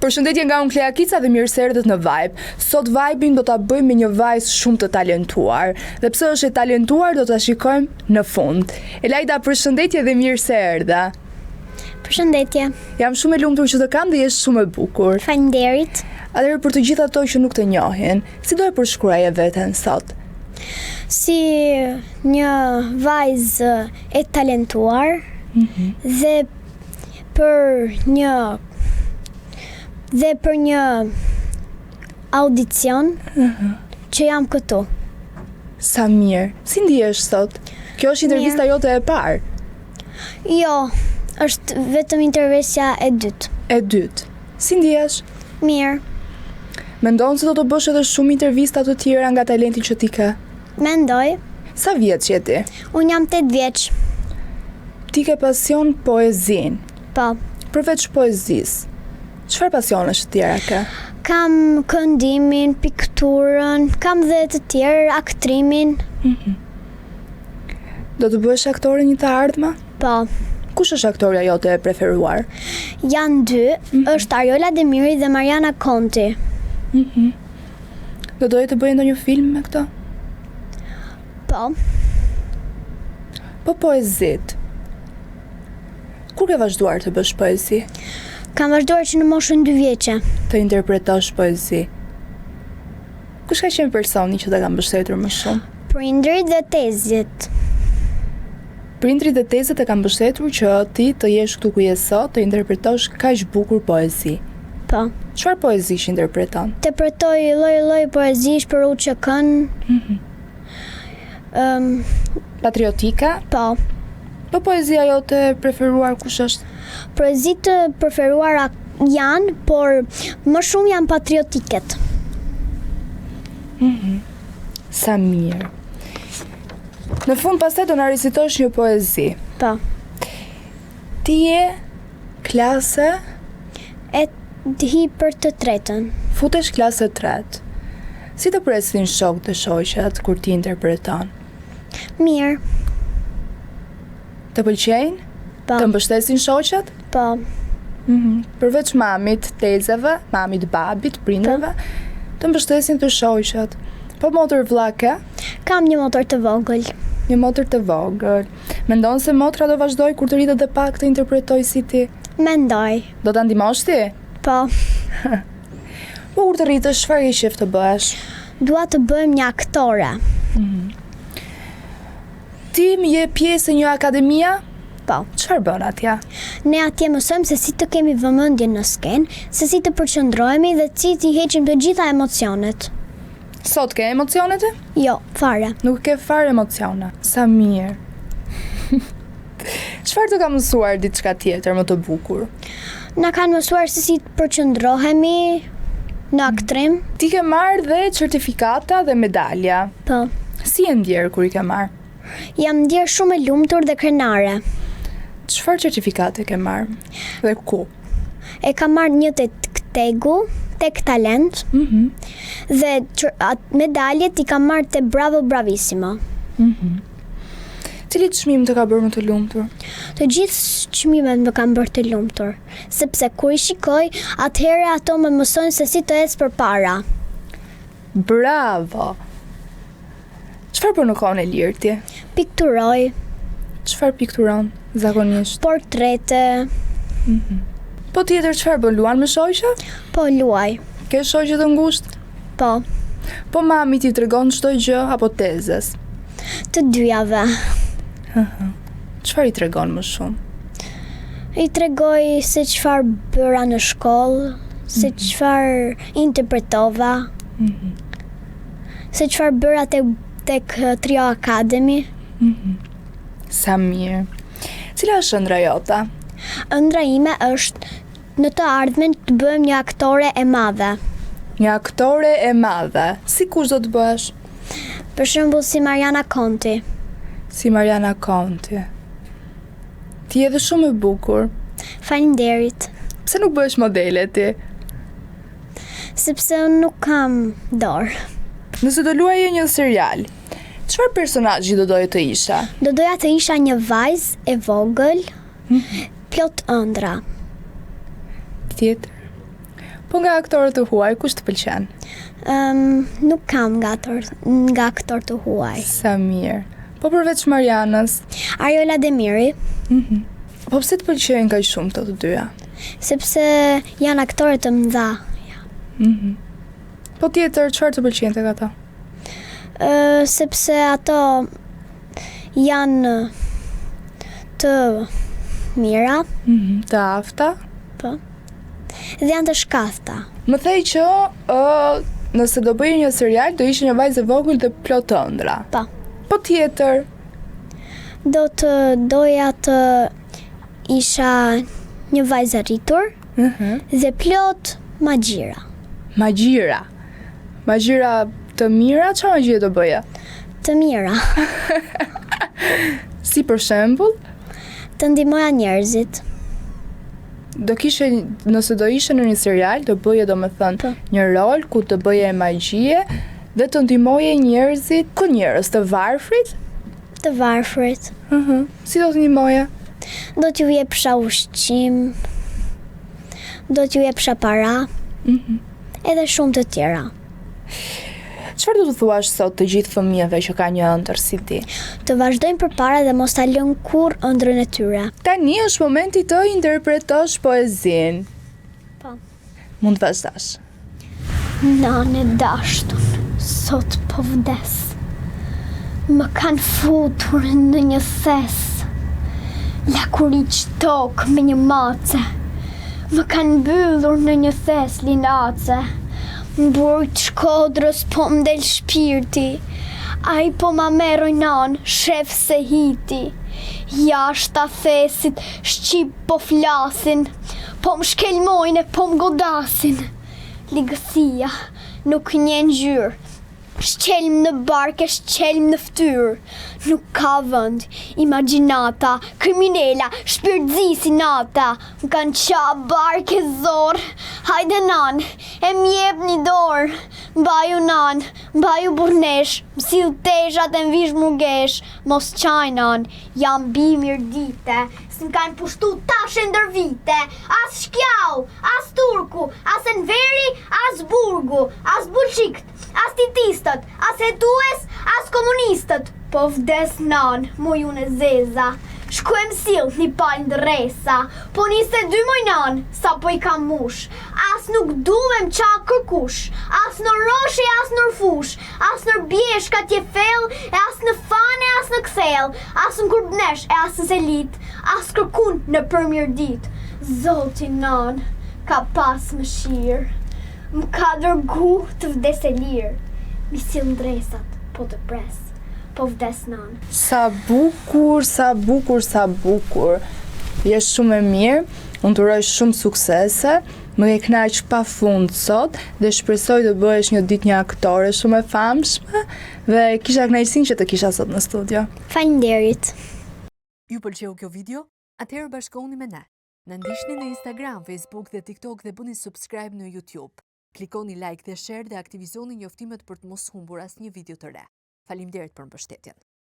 Përshëndetje nga unë Klea Kica dhe mirë se erdhët në Vibe. Sot Vibe-in do ta bëjmë me një vajzë shumë të talentuar. Dhe pse është e talentuar do ta shikojmë në fund. Elajda, përshëndetje dhe mirë se erdha. Përshëndetje. Jam shumë e lumtur që të kam dhe jesh shumë e bukur. Faleminderit. Atëherë për të gjithë ato që nuk të njohin, si do e përshkruaje veten sot? Si një vajzë e talentuar dhe për një audicion që jam këtu. Sa mirë. Si ndihesh sot? Kjo është intervista jote e parë. Jo, është vetëm intervistja e dytë. E dytë. Si ndihesh? Mirë. Mendon se do të bësh edhe shumë intervista të tjera nga talenti që ti ke? Mendoj. Sa vjeç je ti? Unë jam 8 vjeç. Ti ke pasion poezin. Po. Përveç poezisë, çfarë pasionesh të tjera ke? Kam këndimin, pikturën, kam dhe të tjerë, aktrimin. Do të bëhesh aktore një të ardhme? Po. Kush është aktoreja jote e preferuar? Janë dy, është Ariola Demiri dhe Mariana Konti. Do doje të bëje ndonjë film me këto? Po. Po poezit. Kur ke vazhduar të bësh poezi? Kam vazhduar që në moshën 2 vjeçe. Të interpretosh poezi. Kush ka qenë personi që të ka mbështetur më shumë? Prindrit dhe tezit. Prindrit dhe tezët e kanë mbështetur që ti të jesh këtu ku je sot, të interpretosh kaq bukur poezi. Po. Çfarë poezish interpreton? Interpretoj lloj poezish për UÇK-n. Patriotika? Po. Po poezia jote e preferuar kush është? Poezitë të preferuara janë, por më shumë janë patriotiket. Sa mirë. Në fund pastaj do na recitosh një poezi. Po. Ti je klase E hi për të tretën. futesh klasë 3. Si të presin shokët dhe shoqat kur ti interpreton? Mirë. Të pëlqejnë? Po. Të mbështesin shoqat? Po. Përveç mamit, tezave, mamit, babit, prindërve, të mbështesin të shoqat. Po motor vlla ke? Kam një motor të vogël. Një motor të vogël. Mendon se motra do vazhdoj kur të rritet dhe pak të interpretoj si ti? Mendoj. Do ta ndihmosh ti? Po. Po kur të rritesh, çfarë ke qef të bësh? Dua të bëhem një aktore. Ti më je pjesë e një akademia? Po. Çfarë bën atje? Ne atje mësojmë se si të kemi vëmendjen në skenë, se si të përqendrohemi dhe si të heqim të gjitha emocionet. Sot ke emocionet? Jo, fare. Nuk ke fare emocione. Sa mirë. Çfarë të ka mësuar diçka tjetër më të bukur? Na kanë mësuar se si të përqendrohemi në aktrim. Ti ke marrë dhe certifikata dhe medalja. Po. Si e ndjerë kur i ke marrë? Jam ndjer shumë e lumtur dhe krenare. Çfarë certifikate ke marrë? Dhe ku? E kam marrë një tek tek talent. Dhe medaljet i kam marrë te Bravo Bravissimo. Cili çmim të ka bërë më të lumtur? Të gjithë çmimet më kanë bërë të lumtur, sepse kur i shikoj, atëherë ato më mësojnë se si të ecë përpara. Bravo! Çfarë bën në kohën e lirë ti? Pikturoj, Çfarë pikturon zakonisht? portrete, Po tjetër çfarë bën? Luan me shoqe? po luaj. Ke shoqe të ngushtë? Po, Po mami ti tregon çdo gjë apo tezës? të dyjave. Çfarë i tregon më shumë? I tregoj se çfarë bëra në shkollë, se çfarë interpretova, se çfarë bëra tek Trio Academy. Sa mirë. Cila është ëndra jote? Ëndra ime është në të ardhmen të bëhem një aktore e madhe. Një aktore e madhe. Si kush do të bëhesh? Për shembull si Mariana Konti. Si Mariana Konti. Ti je edhe shumë e bukur. Faleminderit. Pse nuk bëhesh modele ti? Sepse unë nuk kam dorë. Nëse do luaje një serial, çfarë personazhi do doje të isha? Do doja të isha një vajzë e vogël, plot ëndra. Tjetër. Po nga aktorët të huaj, kush të pëlqen? Nuk kam nga aktor të huaj. Sa mirë. Po përveç Marianës? Ariola Demiri. Po pse të pëlqejnë kaq shumë të dyja? Sepse janë aktorë të mëdha. Po tjetër, çfarë të pëlqen tek ata? Sepse ato janë të mira, Të afta? po. Dhe janë të shkathta. Më thej që nëse do bëjë një serial, do ishte një vajzë e vogël dhe plot ëndra. Po. Po tjetër? Doja të isha një vajzë e rritur dhe plot magjira. Magjira. Magjira të mira, çfarë magjie do bëja? Të mira. Si për shembull, Të ndihmoja njerëzit. nëse do ishe në një serial, do bëje domethënë një rol ku të bëje magjie dhe të ndihmoje njerëzit, ku njerëz të varfrit? Të varfrit. Si do të ndihmoje? Do t'ju jepsha ushqim. Do t'ju jepsha para. Edhe shumë të tjera. Çfarë do të thuash sot të gjithë fëmijëve që kanë një ëndër si ti? Të vazhdojnë përpara dhe mos ta lënë kurrë ëndrrën e tyre. Tani është momenti të interpretosh poezinë. Po. Mund të vazhdosh. Nanë e dashtur, sot po vdes. Më kanë futur në një thes. Lakuriq tokë me një mace. Më kanë mbyllur në një thes linace. Mburg të Shkodrës po m'del shpirti. Ai po ma meroj nan, shef se hiti. Jashta thesit, shqip po flasin. Po m'shkelmojnë e po m'godasin. Ligësia nuk njen gjyrë. Shqelm në barke, shqelm në ftyrë. Nuk ka vënd, imagjinata, kriminela, shpirtëzisi nata. Më kanë qa barke zorë. Hajde nan, e mjep një dorë. Mbaju nan, mbaju burnesh. Msil teshat e mvish murgesh. Mos qajnan, jam bimir dite. S'm kanë pushtu tashe ndër vite. As shkjau, as turku, as enveri, as burgu, as bulqikt, as titistët, as hetues, as komunistët. Po vdes nan, mu ju në zeza. Shkuem sill një palë ndërresa. Po 22 mojnan, sa po i kam mush. As nuk du me m'qa kërkush. As në roshe, as në rfush. As në bjeshka tje fel, e as në fane, as në kthel. As në kurbnesh, e as në selit. As kërkun në përmjër dit. Zoti nan, ka pas më shirë. Më ka dërgu të vdes e lirë. Mi sill ndresat, po të pres. Po vdes nan. Sa bukur, sa bukur, sa bukur. Je shumë e mirë, unë të uroj shumë suksese, më ke kënaq pafund sot dhe shpresoj të bëhesh një ditë një aktore shumë e famshme dhe kisha kënaqësinë që të kisha sot në studio. Faleminderit. Ju pëlqeu kjo video? Atëherë bashkohuni me ne. Na ndiqni në Instagram, Facebook dhe TikTok dhe bëni subscribe në YouTube. Klikoni like dhe share dhe aktivizoni njoftimet për të mos humbur asnjë video të re. Faleminderit për mbështetjen.